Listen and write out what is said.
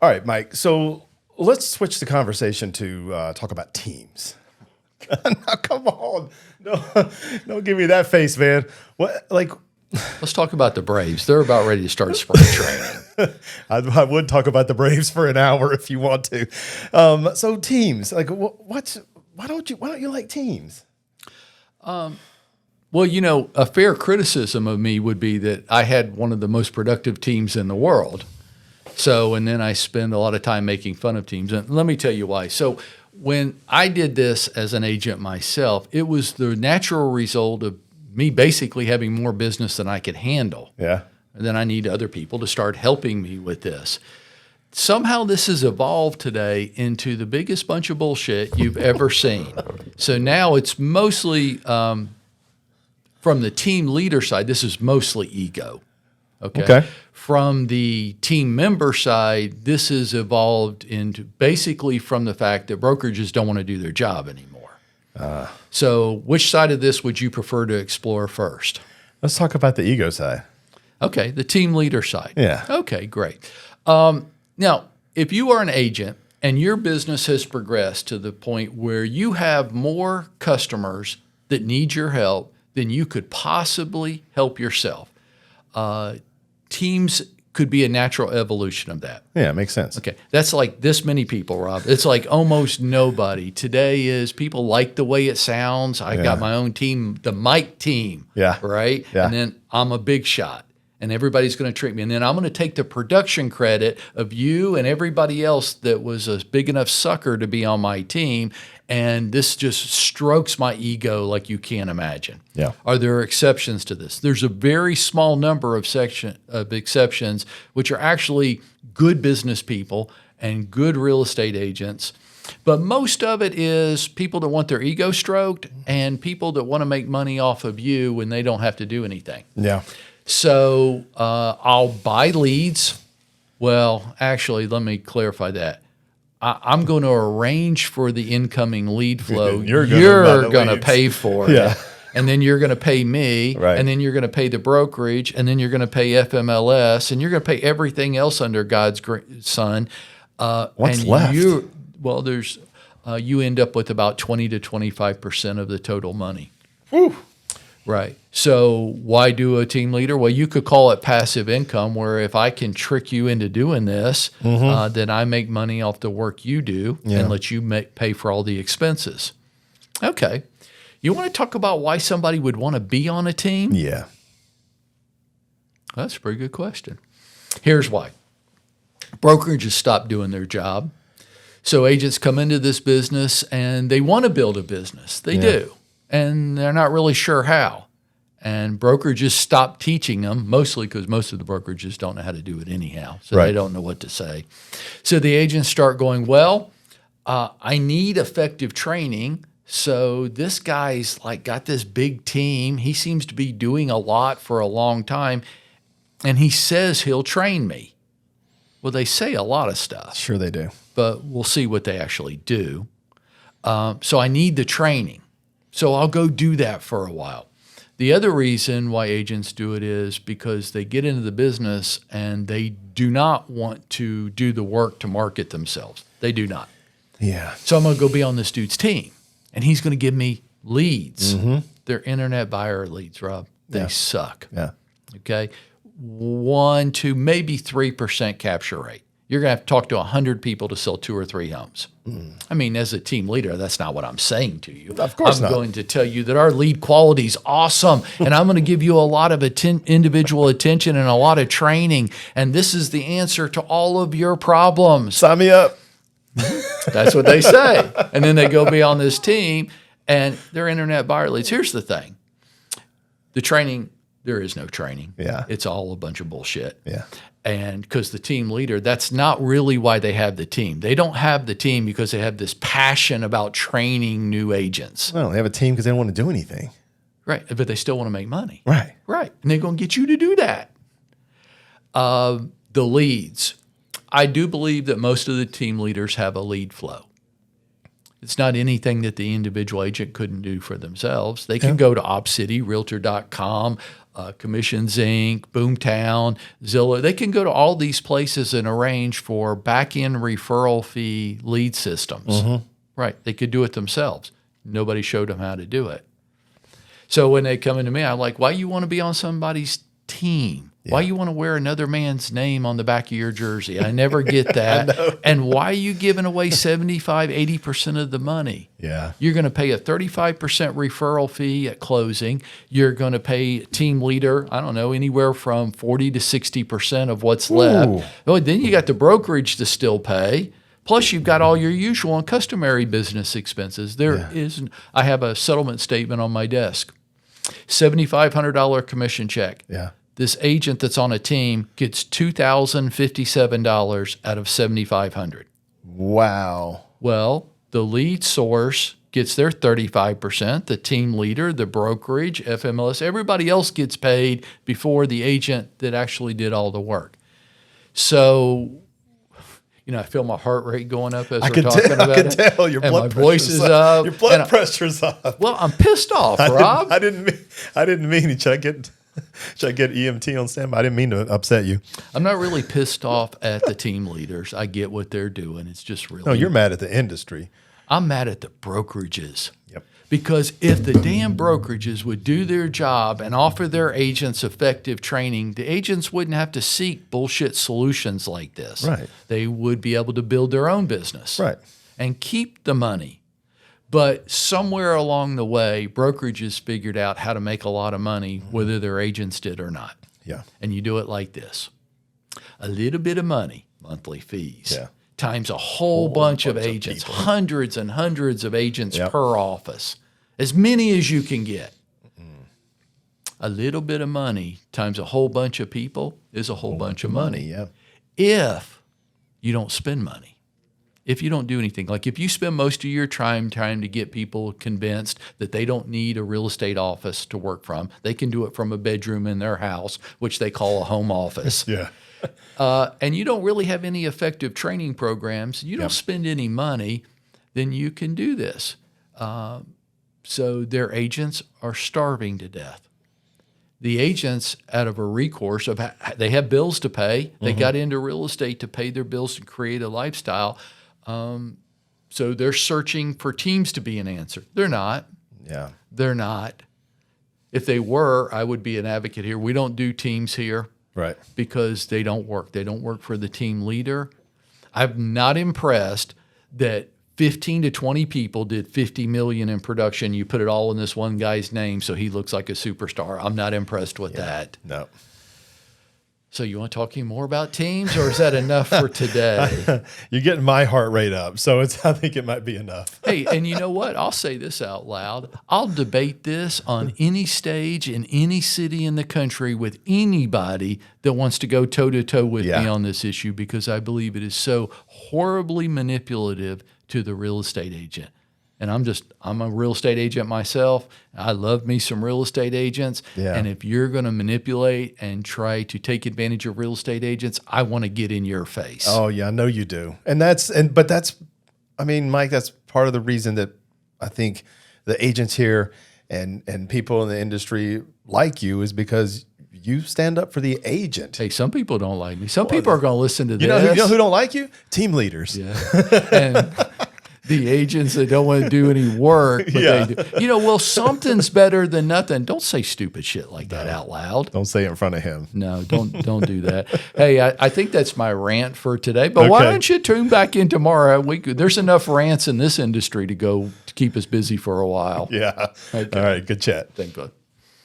All right, Mike. So let's switch the conversation to talk about teams. Now, come on. No, don't give me that face, man. What, like, Let's talk about the Braves. They're about ready to start spring training. I would talk about the Braves for an hour if you want to. So teams, like, why don't you like teams? Well, a fair criticism of me would be that I had one of the most productive teams in the world. So, and then I spend a lot of time making fun of teams. And let me tell you why. So when I did this as an agent myself, it was the natural result of me basically having more business than I could handle. Yeah. And then I need other people to start helping me with this. Somehow this has evolved today into the biggest bunch of bullshit you've ever seen. So now it's mostly from the team leader side, this is mostly ego. Okay. From the team member side, this has evolved into basically from the fact that brokerages don't want to do their job anymore. So which side of this would you prefer to explore first? Let's talk about the ego side. Okay, the team leader side. Yeah. Okay, great. Now, if you are an agent and your business has progressed to the point where you have more customers that need your help than you could possibly help yourself, teams could be a natural evolution of that. Yeah, it makes sense. Okay, that's like this many people, Rob. It's like almost nobody. Today is people like the way it sounds. I got my own team, the Mike team, right? Yeah. And then I'm a big shot, and everybody's going to treat me. And then I'm going to take the production credit of you and everybody else that was a big enough sucker to be on my team, and this just strokes my ego like you can't imagine. Yeah. Are there exceptions to this? There's a very small number of exceptions, which are actually good business people and good real estate agents. But most of it is people that want their ego stroked and people that want to make money off of you when they don't have to do anything. Yeah. So I'll buy leads. Well, actually, let me clarify that. I'm going to arrange for the incoming lead flow. You're going to pay for it. And then you're going to pay me. Right. And then you're going to pay the brokerage. And then you're going to pay FMLS. And you're going to pay everything else under God's sun. What's left? You end up with about 20 to 25% of the total money. Whew. Right. So why do a team leader? Well, you could call it passive income, where if I can trick you into doing this, then I make money off the work you do and let you pay for all the expenses. Okay. You want to talk about why somebody would want to be on a team? Yeah. That's a pretty good question. Here's why. Brokerages stopped doing their job. So agents come into this business and they want to build a business. They do. And they're not really sure how. And brokerages stop teaching them, mostly because most of the brokerages don't know how to do it anyhow. So they don't know what to say. So the agents start going, well, I need effective training. So this guy's like got this big team. He seems to be doing a lot for a long time. And he says he'll train me. Well, they say a lot of stuff. Sure they do. But we'll see what they actually do. So I need the training. So I'll go do that for a while. The other reason why agents do it is because they get into the business and they do not want to do the work to market themselves. They do not. Yeah. So I'm going to go be on this dude's team, and he's going to give me leads. They're internet buyer leads, Rob. They suck. Yeah. Okay? 1 to maybe 3% capture rate. You're going to have to talk to 100 people to sell 2 or 3 homes. I mean, as a team leader, that's not what I'm saying to you. Of course not. I'm going to tell you that our lead quality is awesome, and I'm going to give you a lot of individual attention and a lot of training, and this is the answer to all of your problems. Sign me up. That's what they say. And then they go be on this team, and they're internet buyer leads. Here's the thing. The training, there is no training. Yeah. It's all a bunch of bullshit. Yeah. And because the team leader, that's not really why they have the team. They don't have the team because they have this passion about training new agents. No, they have a team because they don't want to do anything. Right. But they still want to make money. Right. Right. And they're going to get you to do that. The leads. I do believe that most of the team leaders have a lead flow. It's not anything that the individual agent couldn't do for themselves. They can go to OpCity, Realtor.com, Commissions Inc., Boomtown, Zillow. They can go to all these places and arrange for back-end referral fee lead systems. Right. They could do it themselves. Nobody showed them how to do it. So when they come into me, I'm like, why you want to be on somebody's team? Yeah. Why you want to wear another man's name on the back of your jersey? I never get that. And why are you giving away 75, 80% of the money? Yeah. You're going to pay a 35% referral fee at closing. You're going to pay team leader, I don't know, anywhere from 40 to 60% of what's left. Oh, then you got the brokerage to still pay. Plus, you've got all your usual and customary business expenses. I have a settlement statement on my desk. $7,500 commission check. Yeah. This agent that's on a team gets $2,057 out of $7,500. Wow. Well, the lead source gets their 35%, the team leader, the brokerage, FMLS, everybody else gets paid before the agent that actually did all the work. So, I feel my heart rate going up as we're talking about it. I can tell your blood voice is up. Your blood pressure's up. Well, I'm pissed off, Rob. I didn't mean. Should I get EMT on standby? I didn't mean to upset you. I'm not really pissed off at the team leaders. I get what they're doing. It's just really. No, you're mad at the industry. I'm mad at the brokerages. Yep. Because if the damn brokerages would do their job and offer their agents effective training, the agents wouldn't have to seek bullshit solutions like this. Right. They would be able to build their own business. Right. And keep the money. But somewhere along the way, brokerages figured out how to make a lot of money, whether their agents did or not. Yeah. And you do it like this. A little bit of money, monthly fees. Yeah. Times a whole bunch of agents, hundreds and hundreds of agents per office, as many as you can get. A little bit of money times a whole bunch of people is a whole bunch of money. Yeah. If you don't spend money, if you don't do anything, like if you spend most of your time trying to get people convinced that they don't need a real estate office to work from, they can do it from a bedroom in their house, which they call a home office. Yeah. And you don't really have any effective training programs, you don't spend any money, then you can do this. So their agents are starving to death. The agents, out of a recourse of they have bills to pay, they got into real estate to pay their bills and create a lifestyle. So they're searching for teams to be an answer. They're not. Yeah. They're not. If they were, I would be an advocate here. We don't do teams here. Right. Because they don't work. They don't work for the team leader. I'm not impressed that 15 to 20 people did 50 million in production. You put it all in this one guy's name so he looks like a superstar. I'm not impressed with that. No. So you want to talk any more about teams, or is that enough for today? You're getting my heart rate up, so I think it might be enough. Hey, and you know what? I'll say this out loud. I'll debate this on any stage in any city in the country with anybody that wants to go toe-to-toe with me on this issue, because I believe it is so horribly manipulative to the real estate agent. And I'm a real estate agent myself. I love me some real estate agents. Yeah. And if you're going to manipulate and try to take advantage of real estate agents, I want to get in your face. Oh yeah, I know you do. I mean, Mike, that's part of the reason that I think the agents here and people in the industry like you is because you stand up for the agent. Hey, some people don't like me. Some people are going to listen to this. You know who don't like you? Team leaders. Yeah. And the agents that don't want to do any work, but they do. Well, something's better than nothing. Don't say stupid shit like that out loud. Don't say it in front of him. No, don't do that. Hey, I think that's my rant for today. But why don't you tune back in tomorrow? There's enough rants in this industry to keep us busy for a while. Yeah. Okay. All right. Good chat. Thank God.